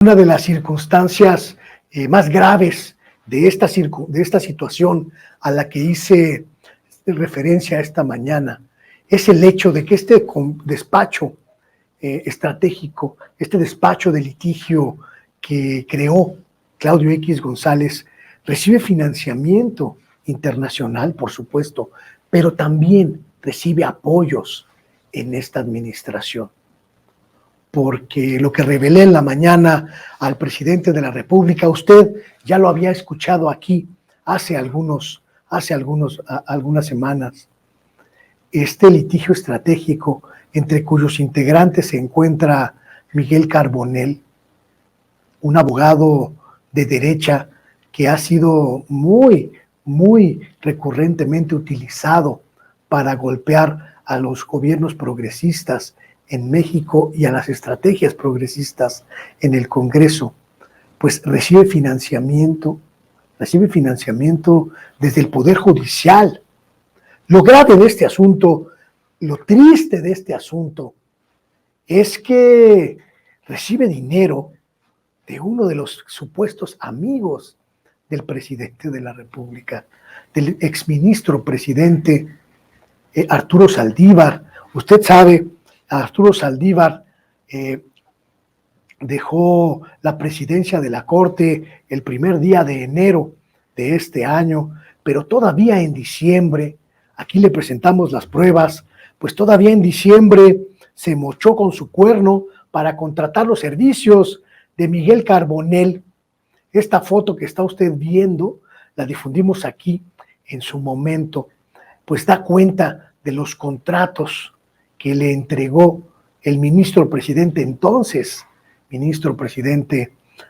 Una de las circunstancias más graves de esta situación a la que hice referencia esta mañana es el hecho de que este despacho estratégico, este despacho de litigio que creó Claudio X González, recibe financiamiento internacional, por supuesto, pero también recibe apoyos en esta administración. Porque lo que revelé en la mañana al presidente de la República, usted ya lo había escuchado aquí hace algunas semanas. Este litigio estratégico entre cuyos integrantes se encuentra Miguel Carbonell, un abogado de derecha que ha sido muy recurrentemente utilizado para golpear a los gobiernos progresistas en México y a las estrategias progresistas en el Congreso, pues recibe financiamiento desde el Poder Judicial. Lo grave de este asunto, lo triste de este asunto, es que recibe dinero de uno de los supuestos amigos del presidente de la República, del exministro presidente Arturo Saldívar. Usted sabe, Arturo Saldívar dejó la presidencia de la Corte el primer día de enero de este año, pero todavía en diciembre, aquí le presentamos las pruebas, pues todavía en diciembre se mochó con su cuerno para contratar los servicios de Miguel Carbonell. Esta foto que está usted viendo, la difundimos aquí en su momento, pues da cuenta de los contratos que le entregó el ministro presidente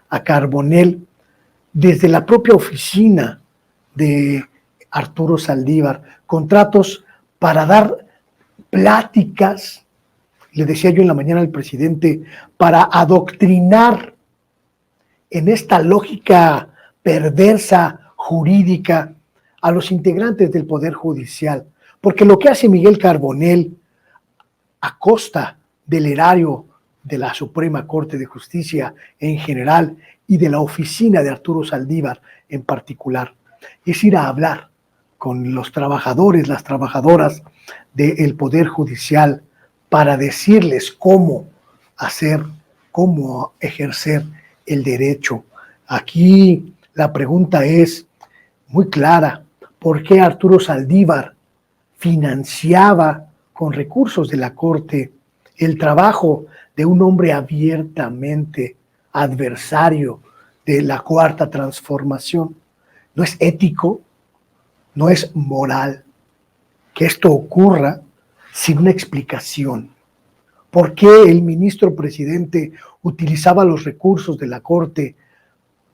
a Carbonell desde la propia oficina de Arturo Saldívar, contratos para dar pláticas, le decía yo en la mañana al presidente, para adoctrinar en esta lógica perversa jurídica a los integrantes del Poder Judicial, porque lo que hace Miguel Carbonell a costa del erario de la Suprema Corte de Justicia en general y de la oficina de Arturo Saldívar en particular, es ir a hablar con los trabajadores, las trabajadoras del Poder Judicial para decirles cómo ejercer el derecho. Aquí la pregunta es muy clara: ¿por qué Arturo Saldívar financiaba con recursos de la Corte el trabajo de un hombre abiertamente adversario de la Cuarta Transformación? ¿No es ético, no es moral que esto ocurra sin una explicación? ¿Por qué el ministro presidente utilizaba los recursos de la Corte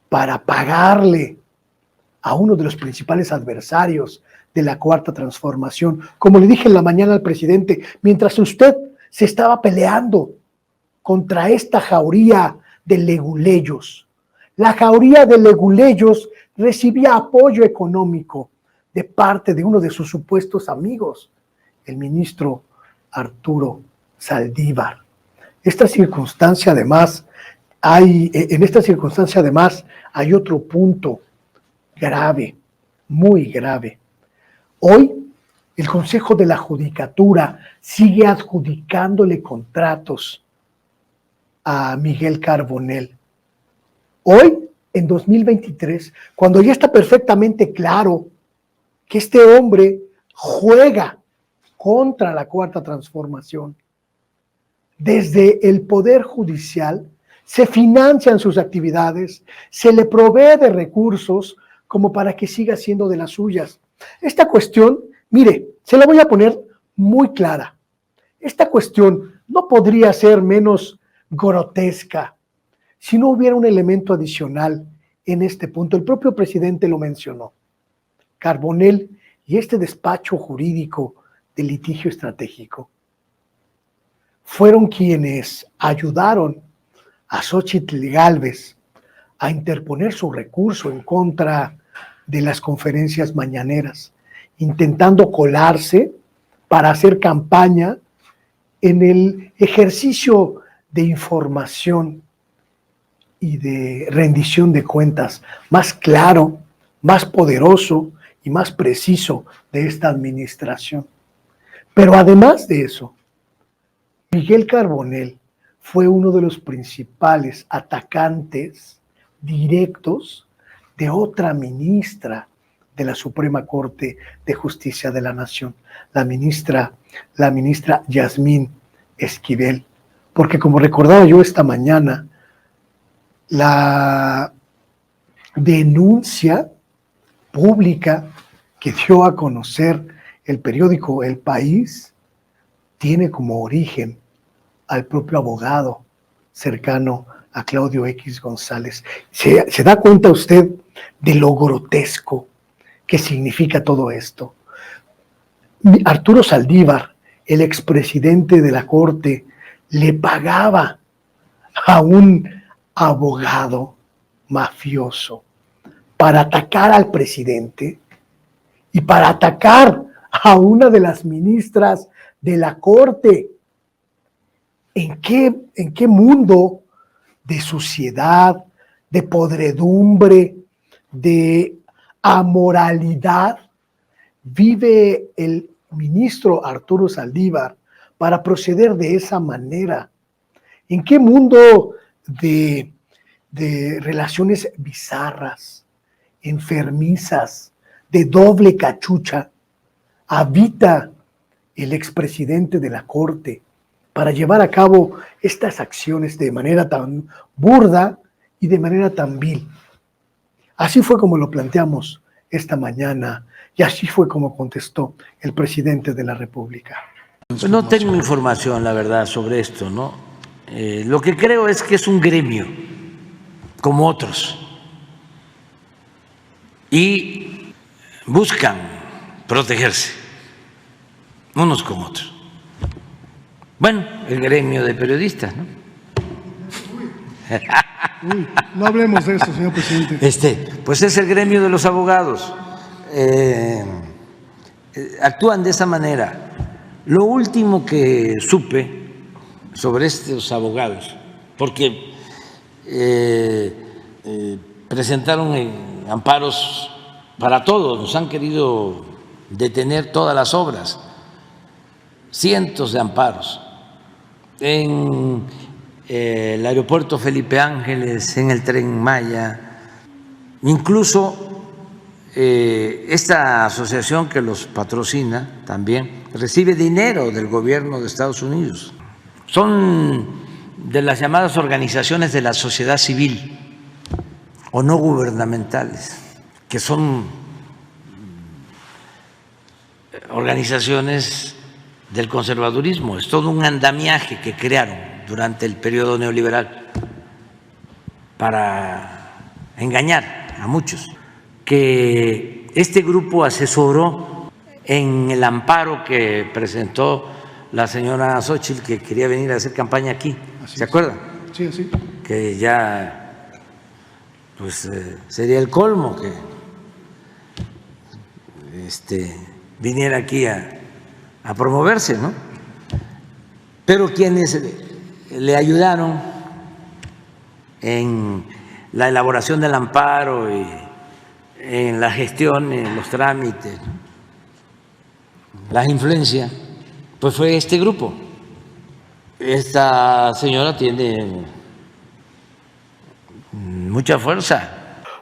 para pagarle a uno de los principales adversarios de la Cuarta Transformación? Como le dije en la mañana al presidente, mientras usted se estaba peleando contra esta jauría de leguleyos, la jauría de leguleyos recibía apoyo económico de parte de uno de sus supuestos amigos, el ministro Arturo Saldívar. En esta circunstancia además hay otro punto grave, muy grave. Hoy el Consejo de la Judicatura sigue adjudicándole contratos a Miguel Carbonell. Hoy, en 2023, cuando ya está perfectamente claro que este hombre juega contra la Cuarta Transformación, desde el Poder Judicial se financian sus actividades, se le provee de recursos como para que siga siendo de las suyas. Esta cuestión, mire, se la voy a poner muy clara. Esta cuestión no podría ser menos grotesca si no hubiera un elemento adicional en este punto. El propio presidente lo mencionó. Carbonell y este despacho jurídico de litigio estratégico fueron quienes ayudaron a Xóchitl Gálvez a interponer su recurso en contra de las conferencias mañaneras, intentando colarse para hacer campaña en el ejercicio de información y de rendición de cuentas más claro, más poderoso y más preciso de esta administración. Pero además de eso, Miguel Carbonell fue uno de los principales atacantes directos de otra ministra de la Suprema Corte de Justicia de la Nación, la ministra Yasmín Esquivel. Porque como recordaba yo esta mañana, la denuncia pública que dio a conocer el periódico El País tiene como origen al propio abogado cercano a Claudio X González. ¿Se da cuenta usted de lo grotesco que significa todo esto? Arturo Saldívar, el expresidente de la Corte, le pagaba a un abogado mafioso para atacar al presidente y para atacar a una de las ministras de la Corte. ¿En qué mundo de suciedad, de podredumbre, de amoralidad vive el ministro Arturo Saldívar para proceder de esa manera? ¿En qué mundo de relaciones bizarras, enfermizas, de doble cachucha habita el expresidente de la Corte para llevar a cabo estas acciones de manera tan burda y de manera tan vil? Así fue como lo planteamos esta mañana y así fue como contestó el presidente de la República. Pues no tengo información, la verdad, sobre esto, ¿no? Lo que creo es que es un gremio, como otros, y buscan protegerse unos con otros. Bueno, el gremio de periodistas, ¿no? Uy, no hablemos de eso, señor presidente. Pues es el gremio de los abogados. Actúan de esa manera. Lo último que supe sobre estos abogados, porque presentaron amparos para todos, nos han querido detener todas las obras, cientos de amparos en el aeropuerto Felipe Ángeles, en el Tren Maya, incluso esta asociación que los patrocina también recibe dinero del gobierno de Estados Unidos. Son de las llamadas organizaciones de la sociedad civil o no gubernamentales, que son organizaciones del conservadurismo. Es todo un andamiaje que crearon durante el periodo neoliberal para engañar a muchos, que este grupo asesoró en el amparo que presentó la señora Xóchitl, que quería venir a hacer campaña aquí. ¿Se acuerdan? Sí, sí. Que ya pues sería el colmo que viniera aquí a promoverse, ¿no? Pero quienes le ayudaron en la elaboración del amparo y en la gestión, en los trámites, las influencias, pues fue este grupo. Esta señora tiene mucha fuerza